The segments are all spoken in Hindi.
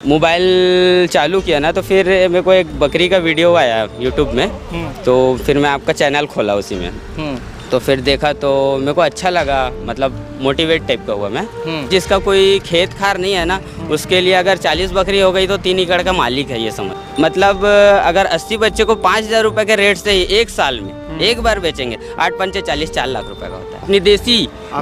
मोबाइल चालू किया ना तो फिर मेरे को एक बकरी का वीडियो आया यूट्यूब में, तो फिर मैं आपका चैनल खोला उसी में, तो फिर देखा तो मेरे को अच्छा लगा, मतलब मोटिवेट टाइप का हुआ मैं। जिसका कोई खेत खार नहीं है ना, उसके लिए अगर 40 बकरी हो गई तो 3 एकड़ का मालिक है ये समझ। मतलब अगर 80 बच्चे को 5,000 रुपये के रेट से ही एक साल में एक बार बेचेंगे, 8 पंचे 40, 4 लाख रुपए का होता है। अपनी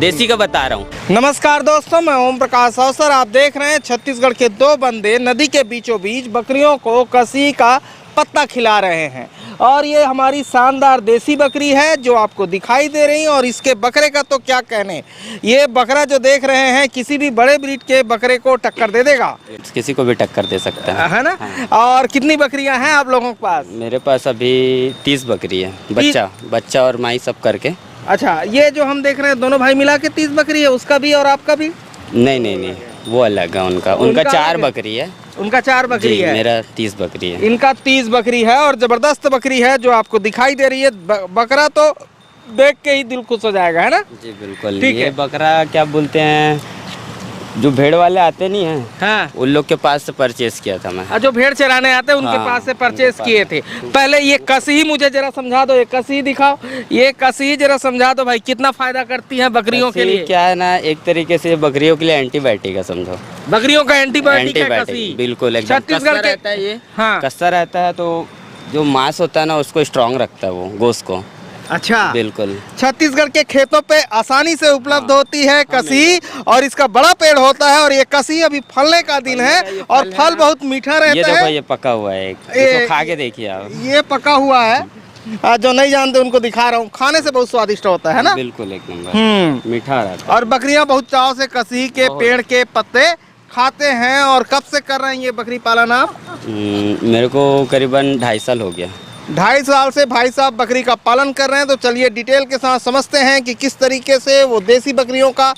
देसी का बता रहा हूँ। नमस्कार दोस्तों, मैं ओम प्रकाश अवसर, आप देख रहे हैं छत्तीसगढ़ के दो बंदे नदी के बीचों बीच बकरियों को कसी का पत्ता खिला रहे हैं। और ये हमारी शानदार देसी बकरी है जो आपको दिखाई दे रही है। और इसके बकरे का तो क्या कहने, ये बकरा जो देख रहे हैं किसी भी बड़े ब्रीड के बकरे को टक्कर दे देगा, किसी को भी टक्कर दे सकता है ना। हाँ। और कितनी बकरियां हैं आप लोगों के पास? मेरे पास अभी 30 बकरी है, बच्चा और माई सब करके। अच्छा, ये जो हम देख रहे हैं दोनों भाई मिला के 30 बकरी है, उसका भी और आपका भी? नहीं, वो अलग है। उनका 4 बकरी है। उनका 4 बकरी है, मेरा 30 बकरी है। इनका 30 बकरी है और जबरदस्त बकरी है जो आपको दिखाई दे रही है। बकरा तो देख के ही दिल खुश हो जाएगा, है ना? जी बिल्कुल। ये बकरा क्या बोलते हैं, जो भेड़ वाले आते नहीं हैं, हाँ, उन लोग के पास से परचेज किया था मैं। जो भेड़ चराने आते हैं उनके पास से परचेज किए थे। पहले ये कसी मुझे जरा समझा दो, ये कसी दिखाओ, ये कसी जरा समझा दो भाई, कितना फायदा करती है बकरियों के लिए? क्या है ना, एक तरीके से बकरियों के लिए एंटीबायोटिक है समझो। बकरियों का एंटीबायोटिक बिल्कुल, छत्तीसगढ़ के रहता है ये। हाँ, कस्सा रहता है तो जो मांस होता है ना उसको स्ट्रॉन्ग रखता है, वो गोश्त को। अच्छा, बिल्कुल। छत्तीसगढ़ के खेतों पे आसानी से उपलब्ध होती है कसी, और इसका बड़ा पेड़ होता है। और ये कसी अभी फलने का दिन है और फल बहुत मीठा रहता है। ये देखो, ये पका हुआ है, इसको खा के देखिए आप। ये पका हुआ है, जो नहीं जानते उनको दिखा रहा हूँ, खाने से बहुत स्वादिष्ट होता है ना। बिल्कुल, एक नंबर मीठा रहता है। और बकरियां बहुत चाव से कसी के पेड़ के पत्ते खाते हैं। और कब से कर रहे हैं ये बकरी पालन आप? मेरे को करीबन 2.5 साल हो गया। 2.5 साल से भाई साहब बकरी का पालन कर रहे हैं। तो चलिए डिटेल के साथ समझते हैं कि किस तरीके से वो देसी बकरियों का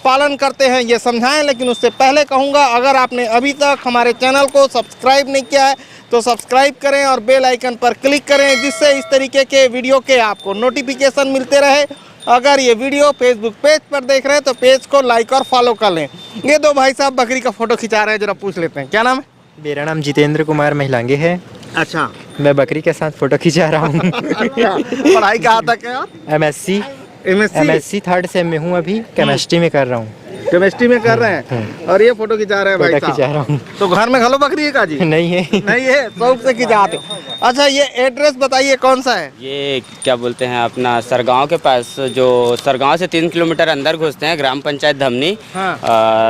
पालन करते हैं, ये समझाएं। लेकिन उससे पहले कहूँगा, अगर आपने अभी तक हमारे चैनल को सब्सक्राइब नहीं किया है तो सब्सक्राइब करें और बेल आइकन पर क्लिक करें, जिससे इस तरीके के वीडियो के आपको नोटिफिकेशन मिलते रहे। अगर ये वीडियो फेसबुक पेज पर देख रहे हैं तो पेज को लाइक और फॉलो कर लें। ये दो भाई साहब बकरी का फोटो खिंचा रहे हैं, जरा पूछ लेते हैं, क्या नाम है? मेरा नाम जितेंद्र कुमार महिलांगे है। अच्छा, मैं बकरी के साथ फोटो खिंचा रहा हूँ। पढ़ाई कहाँ तक है? MSc 3rd सेम में हूँ, अभी केमिस्ट्री में कर रहा हूँ। केमिस्ट्री में कर रहे हैं और ये फोटो खिंचा रहे हैं भाई साहब। खिंचा रहा हूँ। तो घर में घलो बकरी है का जी? नहीं है, नहीं है, शौक से खिंचाते। अच्छा, ये एड्रेस बताइए कौन सा है? ये क्या बोलते हैं अपना सरगांव के पास, जो सरगांव से 3 किलोमीटर अंदर घुसते हैं, ग्राम पंचायत धमनी, हाँ,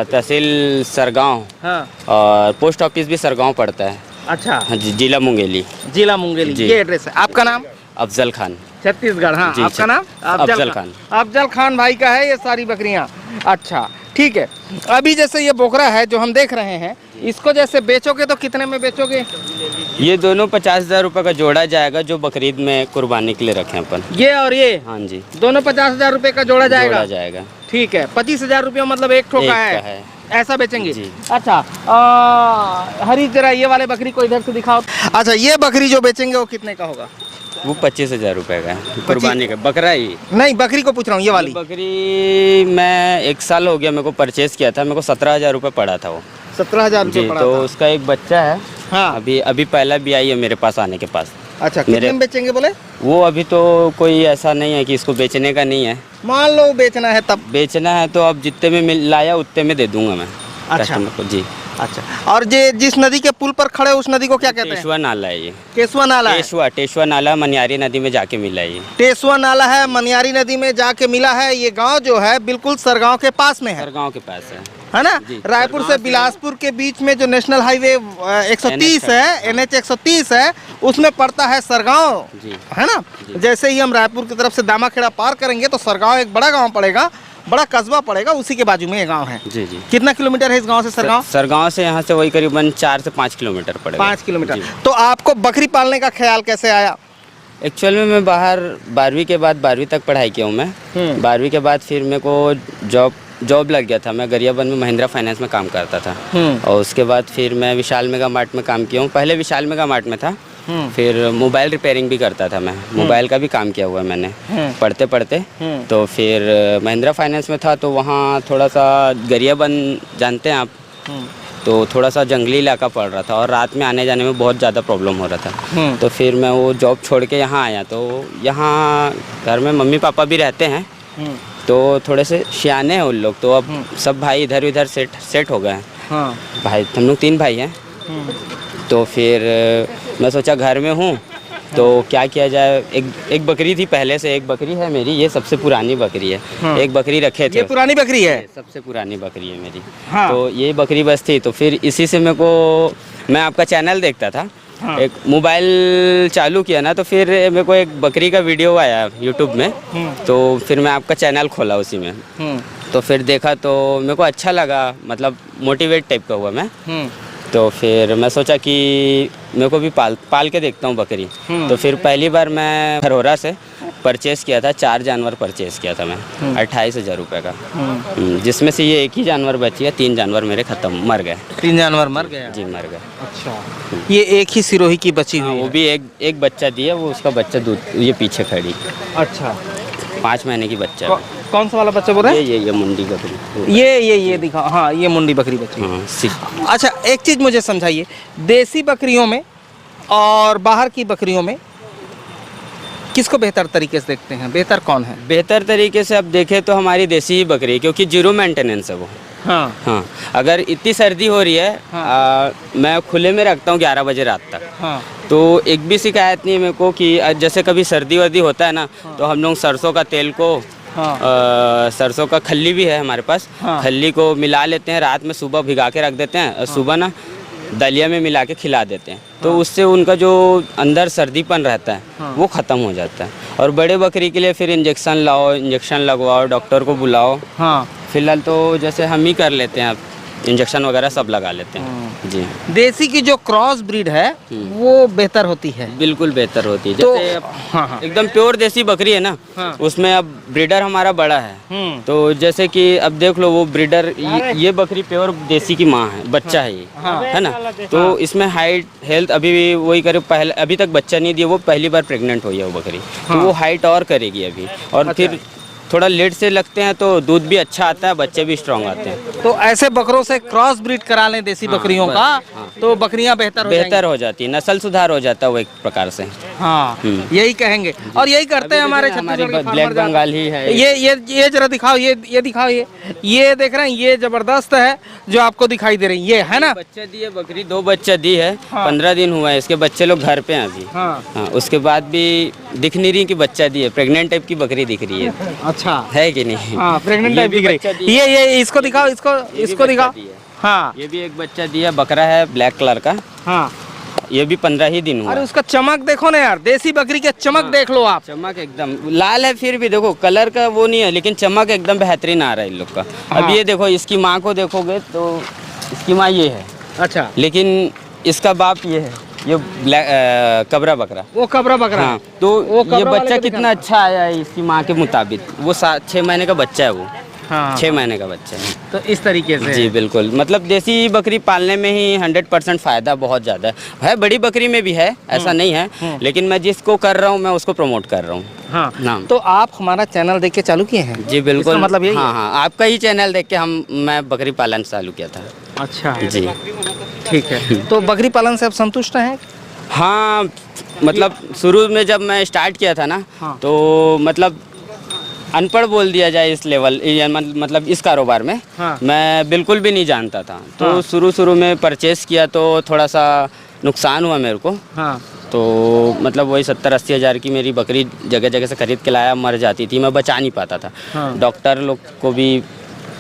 तहसील सरगांव, हाँ, और पोस्ट ऑफिस भी सरगांव पड़ता है। अच्छा, जिला मुंगेली। ये एड्रेस है। आपका नाम? अफजल खान, छत्तीसगढ़। हाँ, आपका नाम? अफजल खान। अफजल खान भाई का है ये सारी बकरियां। अच्छा, ठीक है। अभी जैसे ये बोकरा है जो हम देख रहे हैं, इसको जैसे बेचोगे तो कितने में बेचोगे? ये दोनों 50,000 रुपये का जोड़ा जाएगा, जो बकरीद में कुर्बानी के लिए रखे अपन। ये और ये? हाँ जी, दोनों 50,000 रुपये का जोड़ा जाएगा। ठीक है, 25,000 रुपये मतलब एक ठोका है, ऐसा बेचेंगे जी। अच्छा, हरी जरा ये वाले बकरी को इधर से दिखाओ। अच्छा, ये बकरी जो बेचेंगे वो कितने का होगा? वो 25,000 रुपये का है, कुर्बानी का बकरा ही। नहीं, बकरी को पूछ रहा हूँ, ये वाली बकरी मैं 1 साल हो गया मेरे को परचेज किया था, मेरे को 17,000 रुपये पड़ा था वो। 17,000 रुपये पड़ा तो था। उसका एक बच्चा है, हाँ, अभी पहला भी आई है मेरे पास आने के पास। अच्छा, कितने में बेचेंगे बोले? वो अभी तो कोई ऐसा नहीं है कि इसको बेचने का नहीं है। मान लो बेचना है, तब बेचना है तो अब जितने में लाया उतने में दे दूंगा मैं कस्टमर को जी। अच्छा, और जिस नदी के पुल पर खड़े उस नदी को क्या कहते हैं? टेसुआ नाला है ये। केसुआ नाला है? टेसुआ नाला मनियारी नदी में जाके मिला है ये। टेसुआ नाला है, मनियारी नदी में जाके मिला है। ये गांव जो है बिल्कुल सरगांव के पास में है। सरगांव के पास है ना? रायपुर से बिलासपुर के बीच में जो नेशनल हाईवे 130 है, NH 130 है, उसमें पड़ता है सरगांव, है ना? जैसे ही हम रायपुर की तरफ से दामाखेड़ा पार करेंगे तो सरगांव एक बड़ा गाँव पड़ेगा, बड़ा कस्बा पड़ेगा, उसी के बाजू में ये गांव है। जी। कितना किलोमीटर है इस गांव से सरगांव? सरगांव से यहाँ से वही करीबन 4 से 5 किलोमीटर पड़ेगा। 5 किलोमीटर। तो आपको बकरी पालने का ख्याल कैसे आया? एक्चुअल में मैं बाहर 12वीं के बाद 12वीं तक पढ़ाई किया हूँ मैं। 12वीं के बाद फिर मेरे को जॉब लग गया था। मैं गरियाबंद में महिंद्रा फाइनेंस में काम करता था, और उसके बाद फिर मैं विशाल मेगा मार्ट में काम किया हूँ। पहले विशाल मेगा मार्ट में था, फिर मोबाइल रिपेयरिंग भी करता था मैं, मोबाइल का भी काम किया हुआ है मैंने पढ़ते पढ़ते। तो फिर महिंद्रा फाइनेंस में था, तो वहाँ थोड़ा सा गरियाबंद जानते हैं आप, तो थोड़ा सा जंगली इलाका पड़ रहा था और रात में आने जाने में बहुत ज़्यादा प्रॉब्लम हो रहा था। तो फिर मैं वो जॉब छोड़ के यहाँ आया। तो यहाँ घर में मम्मी पापा भी रहते हैं, तो थोड़े से सियाने हैं उन लोग, तो अब सब भाई इधर उधर सेट हो गए हैं। हाँ। भाई हम लोग 3 भाई हैं। तो फिर मैं सोचा घर में हूँ तो क्या किया जाए। एक बकरी थी पहले से, एक बकरी है मेरी, ये सबसे पुरानी बकरी है। एक बकरी रखे थे, ये पुरानी बकरी है, सबसे पुरानी बकरी है मेरी। हाँ। तो ये बकरी बस थी। तो फिर इसी से मैं आपका चैनल देखता था। हाँ। एक मोबाइल चालू किया ना, तो फिर मेरे को एक बकरी का वीडियो आया यूट्यूब में। तो फिर मैं आपका चैनल खोला उसी में। तो फिर देखा तो मेरे को अच्छा लगा, मतलब मोटिवेट टाइप का हुआ मैं। तो फिर मैं सोचा कि मेरे को भी पाल के देखता हूँ बकरी। तो फिर पहली बार मैं खरोरा से परचेज़ किया था, 4 जानवर परचेज़ किया था मैं 28,000 रुपये का। जिसमें से ये एक ही जानवर बची है, 3 जानवर मेरे ख़त्म मर गए। 3 जानवर मर गए? जी मर गए। अच्छा, ये एक ही सिरोही की बची हुई वो है? भी एक बच्चा दिया, वो उसका बच्चा दूध ये पीछे खड़ी, अच्छा, 5 महीने की बच्चा है। कौन सा वाला बच्चा बोल रहे हैं? ये मुंडी बकरी। ये दिखा, हाँ ये मुंडी बकरी बची। हाँ। अच्छा, एक चीज़ मुझे समझाइए, देसी बकरियों में और बाहर की बकरियों में किसको बेहतर तरीके से देखते हैं? बेहतर कौन है? बेहतर तरीके से अब देखें तो हमारी देसी ही बकरी है, क्योंकि जीरो मेंटेनेंस है वो। हाँ। हाँ, अगर इतनी सर्दी हो रही है, हाँ। मैं खुले में रखता हूँ 11 बजे रात तक। हाँ। तो एक भी शिकायत नहीं है मेरे को कि जैसे कभी सर्दी वर्दी होता है ना, तो हम लोग सरसों का तेल को, सरसों का खल्ली भी है हमारे पास। खल्ली को मिला लेते हैं, रात में सुबह भिगा के रख देते हैं, सुबह ना दलिया में मिला के खिला देते हैं। तो उससे उनका जो अंदर सर्दीपन रहता है वो ख़त्म हो जाता है। और बड़े बकरी के लिए फिर इंजेक्शन लाओ, इंजेक्शन लगवाओ, डॉक्टर को बुलाओ। हाँ। फिलहाल तो जैसे हम ही कर लेते हैं, अब इंजेक्शन वगैरह सब लगा लेते हैं। जी। देसी की जो क्रॉस ब्रीड है वो बेहतर होती है? बिल्कुल बेहतर होती है। तो जैसे अब हाँ। एकदम प्योर देसी बकरी है ना, उसमें अब ब्रीडर हमारा बड़ा है। तो जैसे कि अब देख लो वो ब्रीडर, ये बकरी प्योर देसी की माँ है, बच्चा है ये, है ना। तो इसमें हाइट हेल्थ अभी भी वही करे, पहले अभी तक बच्चा नहीं दिया, वो पहली बार प्रेग्नेंट हुई है वो बकरी। तो वो हाइट और करेगी अभी, और फिर थोड़ा लेट से लगते हैं तो दूध भी अच्छा आता है, बच्चे भी स्ट्रांग आते हैं। तो ऐसे बकरों से क्रॉस ब्रीड करा लें देसी बकरियों का, तो बकरियां बेहतर हो जाती है, नस्ल सुधार हो जाता है वो एक प्रकार से। हाँ, यही कहेंगे और यही करते हैं हमारे छत्तीसगढ़ के ब्लैक बंगाल ही है। ये जरा दिखाओ, ये दिखाओ, ये देख रहे हैं, ये जबरदस्त है जो आपको दिखाई दे रही है, है ना। बच्चे दिए बकरी, 2 बच्चे दी है। 15 दिन हुआ है इसके, बच्चे लोग घर पे हैं अभी। हाँ, उसके बाद भी दिख नहीं रही कि बच्चा दी है, प्रेग्नेंट टाइप की बकरी दिख रही है। अच्छा है कि नहीं? हाँ, प्रेग्नेंट टाइप दिख रही है। ये इसको दिखाओ, इसको दिखाओ। हाँ, ये भी एक बच्चा दिया, बकरा है ब्लैक कलर का। हाँ, ये भी 15 ही दिन हुआ। अरे उसका चमक देखो ना यार, देसी बकरी का चमक देख लो आप। चमक एकदम लाल है, फिर भी देखो कलर का वो नहीं है, लेकिन चमक एकदम बेहतरीन आ रहा है इन लोग का। अब ये देखो, इसकी माँ को देखोगे तो इसकी माँ ये है। अच्छा, लेकिन इसका बाप ये है, ये ब्लैक कबरा बकरा। वो कबरा बकरा। हाँ, तो ये बच्चा कितना अच्छा आया है इसकी माँ के मुताबिक। वो 6 महीने का बच्चा है वो। हाँ, 6 महीने का बच्चा है। तो इस तरीके से जी बिल्कुल, मतलब देसी बकरी पालने में ही 100% फ़ायदा बहुत ज़्यादा है। बड़ी बकरी में भी है, ऐसा नहीं है, लेकिन मैं जिसको कर रहा हूँ मैं उसको प्रमोट कर रहा हूँ। हाँ। तो आप हमारा चैनल देख के चालू किए हैं? जी बिल्कुल, मतलब यही? हाँ, आपका ही चैनल देख के मैं बकरी पालन चालू किया था। अच्छा जी, ठीक है। तो बकरी पालन से आप संतुष्ट हैं? हाँ, मतलब शुरू में जब मैं स्टार्ट किया था ना, तो मतलब अनपढ़ बोल दिया जाए इस लेवल, मतलब इस कारोबार में। मैं बिल्कुल भी नहीं जानता था। तो शुरू में परचेस किया तो थोड़ा सा नुकसान हुआ मेरे को। तो मतलब वही 70-80 हज़ार की मेरी बकरी जगह जगह से खरीद के लाया, मर जाती थी, मैं बचा नहीं पाता था। डॉक्टर लोग को भी,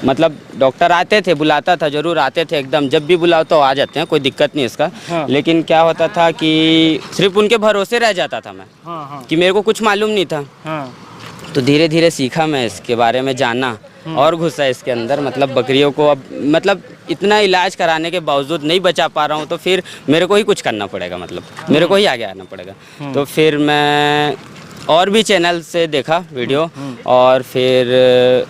मतलब डॉक्टर आते थे, बुलाता था, जरूर आते थे एकदम, जब भी बुलाओ तो आ जाते हैं, कोई दिक्कत नहीं इसका। लेकिन क्या होता था कि सिर्फ उनके भरोसे रह जाता था मैं, कि मेरे को कुछ मालूम नहीं था। तो धीरे धीरे सीखा मैं इसके बारे में, जाना और घुसा इसके अंदर। मतलब बकरियों को अब मतलब इतना इलाज कराने के बावजूद नहीं बचा पा रहा हूँ, तो फिर मेरे को ही कुछ करना पड़ेगा, मतलब मेरे को ही आगे आना पड़ेगा। तो फिर मैं और भी चैनल से देखा वीडियो, और फिर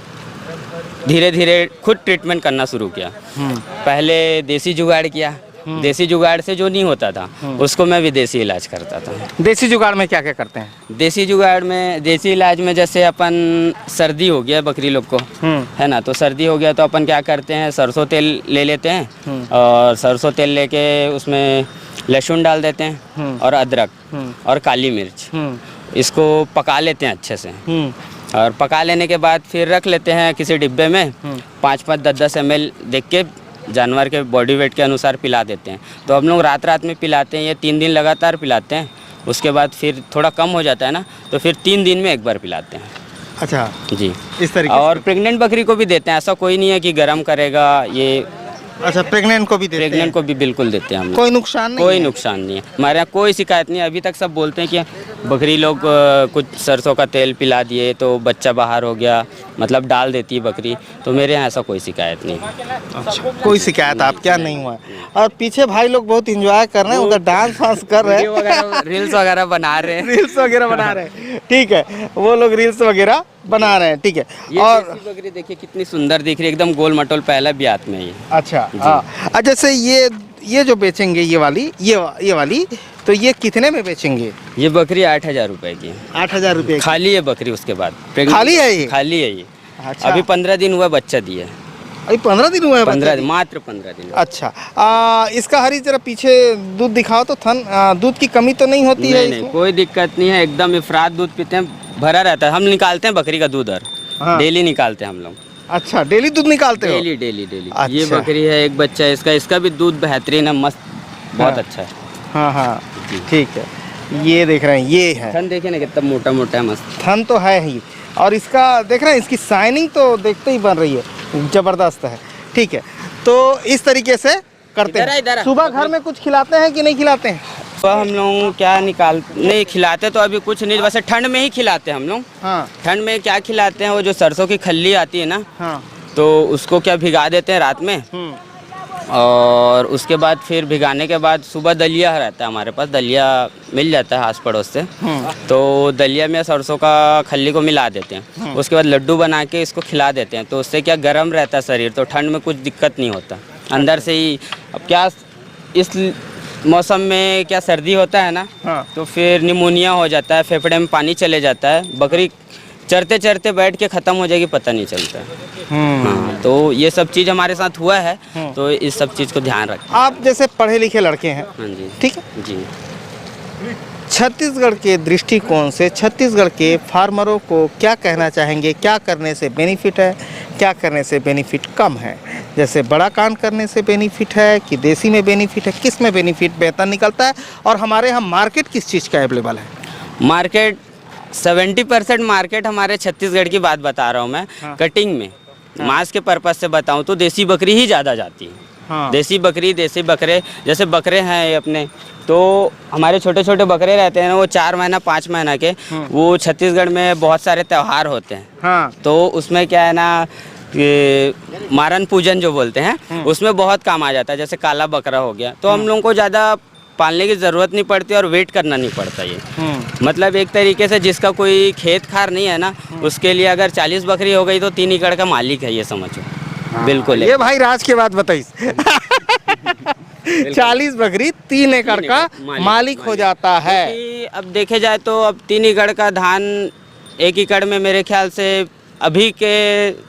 धीरे धीरे खुद ट्रीटमेंट करना शुरू किया। पहले देसी जुगाड़ किया, देसी जुगाड़ से जो नहीं होता था उसको मैं विदेशी इलाज करता था। देसी जुगाड़ में क्या क्या करते हैं? देसी जुगाड़ में, देसी इलाज में जैसे अपन सर्दी हो गया बकरी लोग को, है ना, तो सर्दी हो गया तो अपन क्या करते हैं, सरसों तेल ले लेते हैं और सरसों तेल लेके उसमें लहसुन डाल देते हैं और अदरक और काली मिर्च, इसको पका लेते हैं अच्छे से। और पका लेने के बाद फिर रख लेते हैं किसी डिब्बे में, 5-5, 10-10 ml देख के जानवर के बॉडी वेट के अनुसार पिला देते हैं। तो हम लोग रात में पिलाते हैं, ये 3 दिन लगातार पिलाते हैं। उसके बाद फिर थोड़ा कम हो जाता है ना, तो फिर 3 दिन में एक बार पिलाते हैं। अच्छा जी, इस तरीके और प्रेग्नेंट बकरी को भी देते हैं, ऐसा कोई नहीं है कि गर्म करेगा ये। अच्छा, प्रेग्नेंट को भी देते प्रेग्नेंट हैं? को भी बिल्कुल देते हैं हम लोग। कोई नुकसान नहीं? कोई नुकसान नहीं है, हमारे यहाँ कोई शिकायत नहीं है। अभी तक सब बोलते हैं कि बकरी लोग कुछ सरसों का तेल पिला दिए तो बच्चा बाहर हो गया, मतलब डाल देती है बकरी, तो मेरे यहाँ ऐसा कोई शिकायत नहीं है। अच्छा, कोई शिकायत आप क्या नहीं हुआ? और पीछे भाई लोग बहुत एंजॉय कर रहे हैं, उधर डांस वांस कर रहे हैं, रील्स वगैरह बना रहे हैं। रील्स वगैरह बना रहे हैं, ठीक है, वो लोग रील्स वगैरह बना रहे हैं, ठीक है। ये और देसी बकरी देखिए कितनी सुंदर दिख रही है, एकदम गोल मटोल, पहला ब्यात में ये। अच्छा हाँ, जैसे ये जो बेचेंगे ये वाली तो ये कितने में बेचेंगे? ये बकरी 8,000 रुपए की है। 8,000 रुपये खाली है बकरी, उसके बाद खाली है ये? खाली है ये। अच्छा, अभी 15 दिन हुआ बच्चा दिया। अभी 15 दिन हुए हैं? 15 दिन, मात्र 15 दिन। अच्छा, इसका हरी जरा पीछे दूध दिखाओ तो थन, दूध की कमी तो नहीं होती है नहीं, इसमें? कोई दिक्कत नहीं है, एकदम इफरात दूध पीते हैं, भरा रहता है। हम निकालते हैं बकरी का दूध, और डेली निकालते हैं हम लोग। अच्छा, डेली दूध निकालते हो? डेली। अच्छा। ये बकरी है, एक बच्चा है इसका भी दूध बेहतरीन है, मस्त, बहुत अच्छा है। हाँ ठीक है, ये देख रहे हैं, ये है थन, देखे ना कितना मोटा मोटा है, मस्त थन तो है ही। और इसका देख रहे हैं, इसकी शाइनिंग तो देखते ही बन रही है, जबरदस्त है, ठीक है। तो इस तरीके से करते हैं। सुबह घर में कुछ खिलाते हैं कि नहीं खिलाते हैं? तो हम लोग क्या नहीं खिलाते तो अभी कुछ नहीं, वैसे ठंड में ही खिलाते हैं हम लोग। हाँ। ठंड में क्या खिलाते हैं, वो जो सरसों की खल्ली आती है ना, हाँ। तो उसको क्या भिगा देते हैं रात में, और उसके बाद फिर भिगाने के बाद सुबह दलिया रहता है हमारे पास, दलिया मिल जाता है आस पड़ोस से, तो दलिया में सरसों का खल्ली को मिला देते हैं। उसके बाद लड्डू बना के इसको खिला देते हैं, तो उससे क्या गर्म रहता है शरीर, तो ठंड में कुछ दिक्कत नहीं होता अंदर से ही। अब क्या इस मौसम में क्या सर्दी होता है ना, तो फिर निमोनिया हो जाता है, फेफड़े में पानी चले जाता है, बकरी चरते चरते बैठ के ख़त्म हो जाएगी, पता नहीं चलता। हाँ, तो ये सब चीज़ हमारे साथ हुआ है, तो इस सब चीज़ को ध्यान रखें। आप जैसे पढ़े लिखे लड़के हैं, हाँ जी, ठीक है जी। छत्तीसगढ़ के दृष्टिकोण से छत्तीसगढ़ के फार्मरों को क्या कहना चाहेंगे? क्या करने से बेनिफिट है, क्या करने से बेनिफिट कम है? जैसे बड़ा कांड करने से बेनिफिट है कि देसी में बेनिफिट है, किस में बेनिफिट बेहतर निकलता है? और हमारे यहाँ मार्केट किस चीज़ का अवेलेबल है? मार्केट 70% मार्केट हमारे छत्तीसगढ़ की बात बता रहा हूँ मैं। कटिंग में मांस के पर्पज से बताऊँ तो देसी बकरी ही ज़्यादा जाती है। देसी बकरी, देसी बकरे, जैसे बकरे हैं ये अपने, तो हमारे छोटे छोटे बकरे रहते हैं ना, वो 4 महीना 5 महीना के, वो छत्तीसगढ़ में बहुत सारे त्यौहार होते हैं, तो उसमें क्या है ना, ये मारन पूजन जो बोलते हैं, उसमें बहुत काम आ जाता है। जैसे काला बकरा हो गया, तो हम लोगों को ज़्यादा पालने की ज़रूरत नहीं पड़ती और वेट करना नहीं पड़ता। ये मतलब एक तरीके से जिसका कोई खेत खार नहीं है ना, उसके लिए अगर 40 बकरी हो गई तो 3 एकड़ का मालिक है, ये समझो। बिल्कुल, ये भाई राज की बात बताइए। 40 बकरी 3 एकड़ का मालिक हो जाता है। अब देखे जाए तो अब 3 एकड़ का धान 1 एकड़ में मेरे ख्याल से अभी के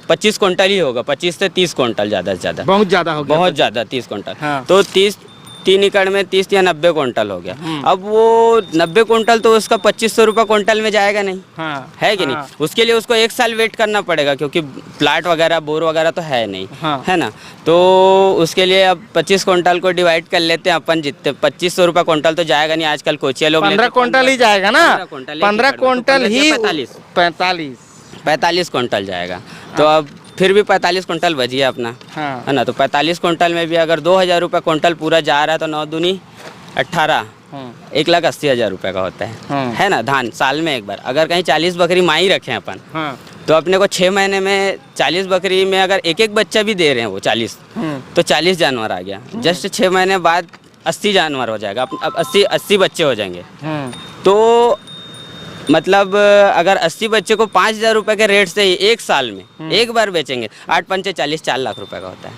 25 क्विंटल ही होगा, 25 से 30 क्विंटल ज़्यादा से ज़्यादा। बहुत ज़्यादा हो गया, बहुत ज़्यादा 30 क्विंटल। हाँ। तो 3 एकड़ में 30 या 90 क्विंटल हो गया। अब वो 90 क्विंटल तो उसका 2500 रुपये क्विंटल में जाएगा नहीं, है कि नहीं? उसके लिए उसको 1 साल वेट करना पड़ेगा, क्योंकि प्लाट वगैरह बोर वगैरह तो है नहीं, है ना। तो उसके लिए अब 25 क्विंटल को डिवाइड कर लेते हैं अपन, जितने 2500 रुपये क्विंटल तो जाएगा नहीं। आजकल कोचिया लोग 15 क्विंटल ही जाएगा ना, 15 क्विंटल ही 45 क्विंटल जाएगा। तो अब फिर भी 45 क्विंटल बचिए अपना, है ना। तो 45 क्विंटल में भी अगर 2000 रुपये क्विंटल पूरा जा रहा है, तो 9 दूनी 18, 1,80,000 रुपये का होता है ना, धान साल में एक बार। अगर कहीं 40 बकरी माई रखें अपन, तो अपने को 6 महीने में 40 बकरी में अगर एक एक बच्चा भी दे रहे हैं वो 40, तो 40 जानवर आ गया। जस्ट 6 महीने बाद 80 जानवर हो जाएगा, अब 80 बच्चे हो जाएंगे। तो मतलब अगर 80 बच्चे को 5,000 रुपये के रेट से ही 1 साल में एक बार बेचेंगे, 8 पंचे 40, 4 लाख रुपए का होता है।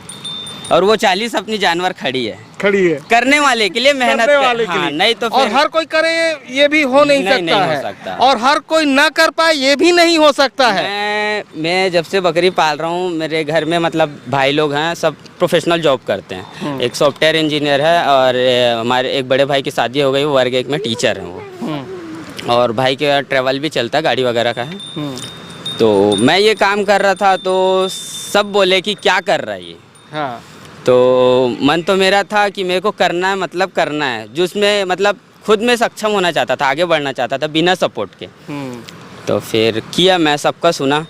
और वो 40 अपनी जानवर खड़ी है, खड़ी है। करने वाले के लिए मेहनत करने वाले के हाँ, लिए। नहीं तो और फिर हर कोई करे ये भी हो नहीं नहीं, सकता नहीं हो है सकता। और हर कोई ना कर पाए ये भी नहीं हो सकता है। मैं जब से बकरी पाल रहा हूँ, मेरे घर में मतलब भाई लोग हैं, सब प्रोफेशनल जॉब करते हैं। एक सॉफ्टवेयर इंजीनियर है और हमारे एक बड़े भाई की शादी हो गई, वो वर्ग 1 में टीचर हैं वो। और भाई के ट्रैवल भी चलता है, गाड़ी वगैरह का है। तो मैं ये काम कर रहा था तो सब बोले कि क्या कर रहा है ये। हाँ। तो मन तो मेरा था कि मेरे को करना है, मतलब करना है, जिसमें मतलब खुद में सक्षम होना चाहता था, आगे बढ़ना चाहता था बिना सपोर्ट के। तो फिर किया, मैं सबका सुना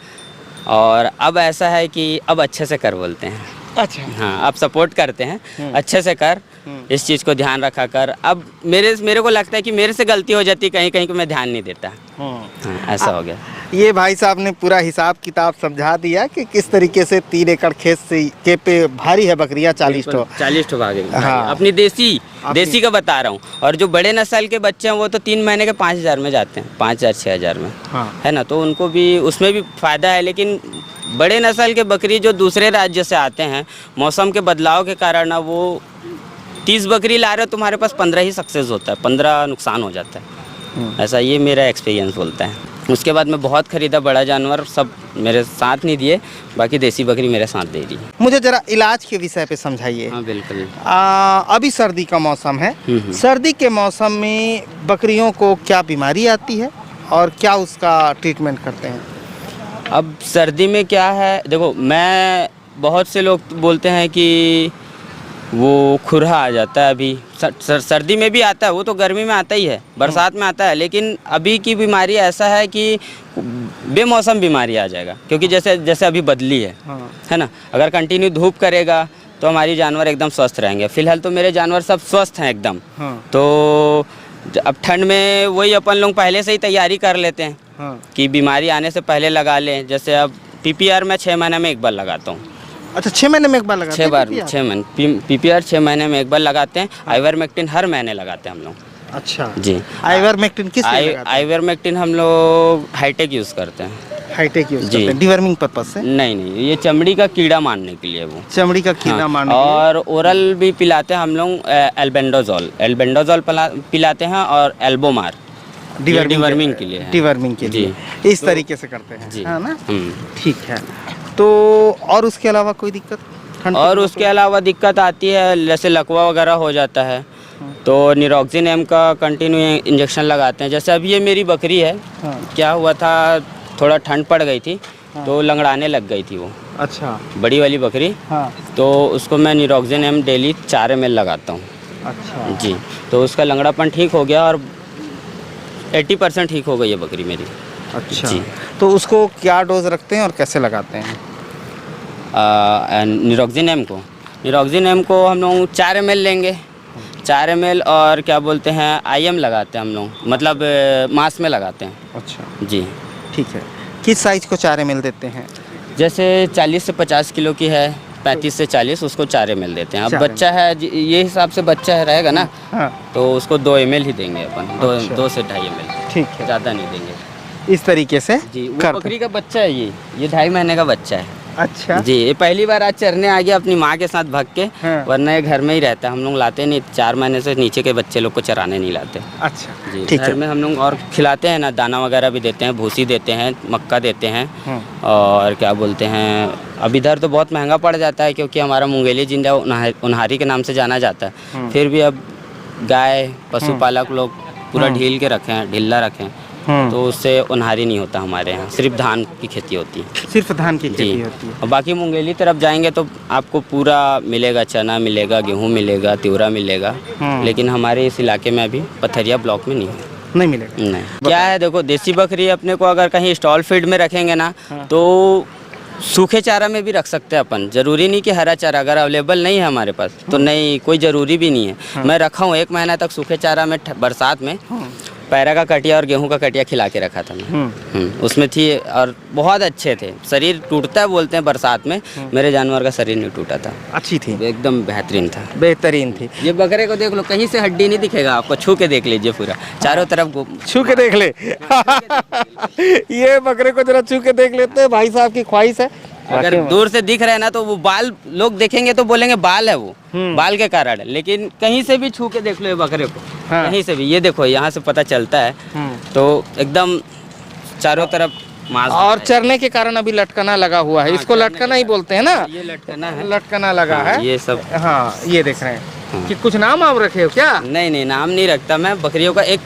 और अब ऐसा है कि अब अच्छे से कर बोलते हैं। अच्छा। हाँ, अब सपोर्ट करते हैं, अच्छे से कर, इस चीज़ को ध्यान रखा कर। अब मेरे को लगता है कि मेरे से गलती हो जाती कहीं कहीं को मैं ध्यान नहीं देता। हाँ, ऐसा हो गया। ये भाई साहब ने पूरा हिसाब किताब समझा दिया कि किस तरीके से 3 एकड़ खेत से के पे भारी है बकरियां 40 ठो भागे। हाँ। अपनी देसी का बता रहा हूँ। और जो बड़े नस्ल के बच्चे हैं वो तो 3 महीने के 5,000 में जाते हैं, 5,000 6,000 में। हाँ। है ना, तो उनको भी उसमें भी फायदा है। लेकिन बड़े नस्ल के बकरी जो दूसरे राज्य से आते हैं, मौसम के बदलाव के कारण ना, वो 30 बकरी ला रहे हो, तुम्हारे पास 15 ही सक्सेस होता है, 15 नुकसान हो जाता है। ऐसा ये मेरा एक्सपीरियंस बोलता है। उसके बाद मैं बहुत ख़रीदा बड़ा जानवर, सब मेरे साथ नहीं दिए, बाकी देसी बकरी मेरे साथ दे दी। मुझे जरा इलाज के विषय पे समझाइए। हाँ बिल्कुल। अभी सर्दी का मौसम है, सर्दी के मौसम में बकरियों को क्या बीमारी आती है और क्या उसका ट्रीटमेंट करते हैं? अब सर्दी में क्या है, देखो, मैं बहुत से लोग बोलते हैं कि वो खुरहा आ जाता है। अभी सर्दी में भी आता है, वो तो गर्मी में आता ही है, बरसात में आता है। लेकिन अभी की बीमारी ऐसा है कि बेमौसम बीमारी आ जाएगा, क्योंकि जैसे अभी बदली है ना। अगर कंटिन्यू धूप करेगा तो हमारी जानवर एकदम स्वस्थ रहेंगे। फिलहाल तो मेरे जानवर सब स्वस्थ हैं एकदम। तो अब ठंड में वही अपन लोग पहले से ही तैयारी कर लेते हैं कि बीमारी आने से पहले लगा लें। जैसे अब PPR मैं 6 महीने में एक बार लगाता हूँ। अच्छा, 6 महीने में एक बार लगाते हैं? 6 महीने PPR 6 महीने में एक बार लगाते हैं। आइवरमेक्टिन हर महीने लगाते हैं हम लोग। अच्छा जी। आइवरमेक्टिन किस लिए लगाते हैं? आइवरमेक्टिन हम लोग हाईटेक यूज़ करते हैं। हाईटेक यूज़ करते हैं डिवर्मिंग पर्पस से? नहीं, ये चमड़ी का कीड़ा मारने के लिए। वो चमड़ी का कीड़ा मारने और ओरल भी पिलाते हैं हम लोग। एल्बेंडाजोल पिलाते हैं और एल्बोमार डिवर्मिंग के लिए। डिवर्मिंग के लिए इस तरीके से करते हैं, जी। है ना? ठीक है। तो और उसके अलावा कोई दिक्कत? और उसके अलावा दिक्कत आती है, जैसे लकवा वगैरह हो जाता है तो निरोक्सिन एम का कंटिन्यू इंजेक्शन लगाते हैं। जैसे अभी ये मेरी बकरी है, क्या हुआ था, थोड़ा ठंड पड़ गई थी तो लंगड़ाने लग गई थी वो। अच्छा। बड़ी वाली बकरी। तो उसको मैं निरोक्सिन एम डेली 4 ml लगाता हूँ। अच्छा जी। तो उसका लंगड़ापन ठीक हो गया और 80% ठीक हो गई है बकरी मेरी। अच्छा जी। तो उसको क्या डोज रखते हैं और कैसे लगाते हैं? निरोक्सिन एम को हम लोग 4 ml लेंगे, 4 ml और क्या बोलते हैं IM लगाते हैं हम लोग, मतलब मास में लगाते हैं। अच्छा जी, ठीक है। किस साइज को 4 ml देते हैं? जैसे 40 से 50 किलो की है, 35 से 40, उसको 4 ml देते हैं। अब बच्चा है, ये हिसाब से बच्चा है रहेगा ना। तो उसको 2 ml ही देंगे अपन। 2 से 2.5 ml। ठीक है, ज़्यादा नहीं देंगे। इस तरीके से जी। वो बकरी का बच्चा है, ये 2.5 महीने का बच्चा है। अच्छा जी। ये पहली बार आज चरने आ गया अपनी माँ के साथ भाग के। वरना ये घर में ही रहता है, हम लोग लाते नहीं। 4 महीने से नीचे के बच्चे लोग को चराने नहीं लाते। अच्छा जी। ठीक है। घर में हम लोग और खिलाते हैं ना, दाना वगैरह भी देते हैं, भूसी देते हैं, मक्का देते हैं। और क्या बोलते हैं, अब इधर तो बहुत महंगा पड़ जाता है क्योंकि हमारा मुंगेली जिंदा उन्हारी के नाम से जाना जाता है। फिर भी अब गाय पशुपालक लोग पूरा ढील के रखे हैं, ढिल्ला रखे हैं, तो उससे उन्हारी नहीं होता हमारे यहाँ। सिर्फ धान की खेती होती है। सिर्फ धान की खेती होती है। और बाकी मुंगेली तरफ जाएंगे तो आपको पूरा मिलेगा, चना मिलेगा, गेहूँ मिलेगा, तिवरा मिलेगा। लेकिन हमारे इस इलाके में अभी पथरिया ब्लॉक में नहीं मिलेगा। नहीं। क्या है, देखो, देसी बकरी अपने को अगर कहीं स्टॉल फीड में रखेंगे ना तो सूखे चारा में भी रख सकते हैं अपन। ज़रूरी नहीं कि हरा चारा अगर अवेलेबल नहीं है हमारे पास तो नहीं, कोई ज़रूरी भी नहीं है। मैं रखा हूँ 1 महीना तक सूखे चारा में, बरसात में पैरा का कटिया और गेहूं का कटिया खिला के रखा था मैं। उसमें थी और बहुत अच्छे थे। शरीर टूटता है बोलते हैं बरसात में, मेरे जानवर का शरीर नहीं टूटा था। अच्छी थी, एकदम बेहतरीन था, बेहतरीन थी। ये बकरे को देख लो, कहीं से हड्डी नहीं दिखेगा आपको, छू के देख लीजिए पूरा चारों तरफ छू के देख ले। ये बकरे को जरा छू के देख लेते हैं, भाई साहब की ख्वाहिश है। अगर दूर से दिख रहा है ना तो वो बाल लोग देखेंगे तो बोलेंगे बाल है वो, बाल के कारण। लेकिन कहीं से भी छू के देख लो ये बकरे को, कहीं से भी, ये देखो यहाँ से पता चलता है। तो एकदम चारों तरफ मांस और है। चरने के कारण अभी लटकना लगा हुआ है, इसको लटकना ही बोलते हैं ना, ये लटकना है, लटकना लगा हाँ, है ये सब। हाँ ये देख रहे हैं कि कुछ नाम आप रखे हो क्या? नहीं नाम नहीं रखता मैं बकरियों का। एक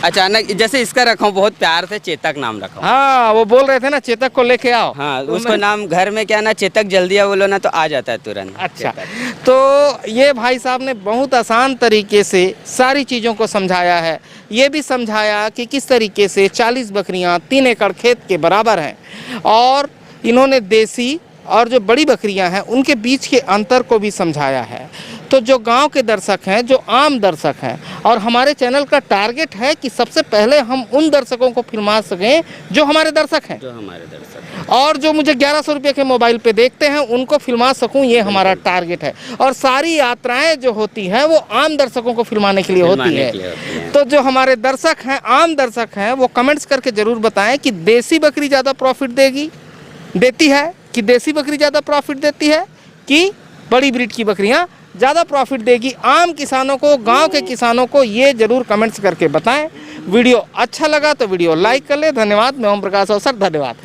अचानक जैसे इसका रखा हूँ, बहुत प्यार से चेतक नाम रखा हूँ। हाँ वो बोल रहे थे ना चेतक को लेके आओ। हाँ उसको नाम घर में क्या ना चेतक जल्दी आ बोलो ना तो आ जाता है तुरंत। अच्छा, तो ये भाई साहब ने बहुत आसान तरीके से सारी चीज़ों को समझाया है। ये भी समझाया कि किस तरीके से 40 बकरियां 3 एकड़ खेत के बराबर हैं, और इन्होंने देसी और जो बड़ी बकरियां हैं उनके बीच के अंतर को भी समझाया है। तो जो गांव के दर्शक हैं, जो आम दर्शक हैं, और हमारे चैनल का टारगेट है कि सबसे पहले हम उन दर्शकों को फिल्मा सकें जो हमारे दर्शक हैं, जो हमारे दर्शक, और जो मुझे 1100 रुपये के मोबाइल पे देखते हैं उनको फिल्मा सकूं, ये हमारा टारगेट है। और सारी यात्राएं जो होती हैं वो आम दर्शकों को फिल्माने के लिए होती है। तो जो हमारे दर्शक हैं, आम दर्शक हैं, वो कमेंट्स करके ज़रूर बताएं कि देसी बकरी ज़्यादा प्रॉफिट देती है, कि देसी बकरी ज़्यादा प्रॉफिट देती है, कि बड़ी ब्रीड की बकरियां ज़्यादा प्रॉफिट देगी। आम किसानों को, गांव के किसानों को ये ज़रूर कमेंट्स करके बताएं। वीडियो अच्छा लगा तो वीडियो लाइक कर ले। धन्यवाद। मैं ओम प्रकाश अवसर, धन्यवाद।